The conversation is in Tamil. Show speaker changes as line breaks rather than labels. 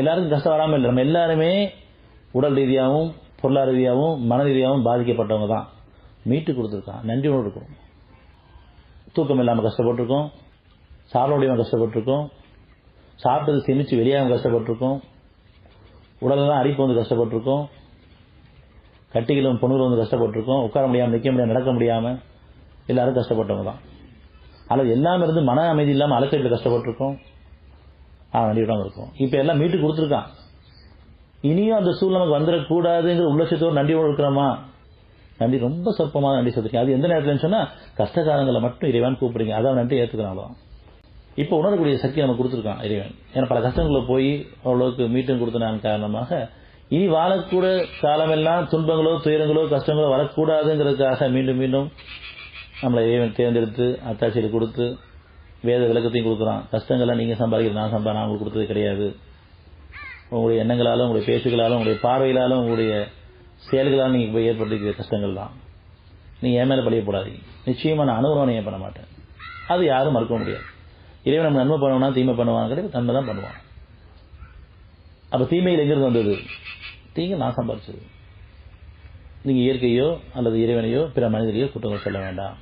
எல்லாருக்கும் கஷ்டம் வராமல் இல்லை. நம்ம எல்லாருமே உடல் ரீதியாகவும் பொருளாதார ரீதியாகவும் மன ரீதியாகவும் பாதிக்கப்பட்டவங்க தான். மீட்டு கொடுத்துருக்கான், நன்றியோடு இருக்கும். தூக்கம் இல்லாமல் கஷ்டப்பட்டிருக்கோம், சாப்பிட முடியாமல் கஷ்டப்பட்டிருக்கோம், சாப்பிட்டது செமிச்சு வெளியாகவும் கஷ்டப்பட்டிருக்கோம், உடலெல்லாம் அரிப்பு வந்து கஷ்டப்பட்டிருக்கோம், கட்டிகளும் பொண்ணுகளும் வந்து கஷ்டப்பட்டிருக்கோம், உட்கார முடியாமல் நிற்க முடியாமல் நடக்க முடியாமல் எல்லாரும் கஷ்டப்பட்டவங்க தான். அல்லது எல்லாமே இருந்து மன அமைதி இல்லாமல் அலட்சியத்தில் கஷ்டப்பட்டிருக்கோம். நன்றியோட இருக்கும். இப்போ எல்லாம் மீட்டு கொடுத்துருக்கான். இனியும் அந்த சூழ்நிலை நமக்கு வந்துடக்கூடாதுங்கிற உள்ளட்சத்தோடு நன்றியோடு இருக்கிறோமா? நன்றி ரொம்ப சொற்பமாக நன்றி சொல்லிருக்கேன். அது எந்த நேரத்தில் சொன்னா கஷ்டகாலங்களை மட்டும் இறைவன் கூப்பிடுங்க, அதான் நன்றி ஏற்றுக்கிறாங்களோ. இப்போ உணரக்கூடிய சக்தி நமக்கு கொடுத்துருக்கான் இறைவன். ஏன்னா பல கஷ்டங்களை போய் அவ்வளவுக்கு மீட்டும் கொடுத்தனான் காரணமாக இனி வாழக்கூட காலமெல்லாம் துன்பங்களோ துயரங்களோ கஷ்டங்களோ வரக்கூடாதுங்கிறதுக்காக மீண்டும் மீண்டும் நம்மளை இறைவன் தேர்ந்தெடுத்து அத்தாட்சியில் கொடுத்து வேத விளக்கத்தையும் கொடுக்குறான். கஷ்டங்கள்லாம் நீங்க சம்பாதிக்கிறது நான் உங்களுக்கு கொடுத்தது கிடையாது. உங்களுடைய எண்ணங்களாலும் உங்களுடைய பேச்சுகளாலும் உங்களுடைய பார்வையிலாலும் உங்களுடைய செயல்களாலும் நீங்க போய் ஏற்படுத்திக்கிற கஷ்டங்கள் தான். நீங்க என் மேல பழிய போடாதீங்க. நிச்சயமா நான் அனுபவம் ஏன் பண்ண மாட்டேன். அது யாரும் மறுக்க முடியாது. இறைவன் நம்ம நன்மை பண்ணுவானா தீமை பண்ணுவாங்க கிடையாது, நன்மை தான் பண்ணுவான். அப்ப தீமையில் எங்கிருந்து வந்தது? தீங்கு நான் சம்பாதிச்சது. நீங்க இயற்கையோ அல்லது இறைவனையோ பிற மனிதரையோ குற்றங்கள் சொல்ல வேண்டாம்.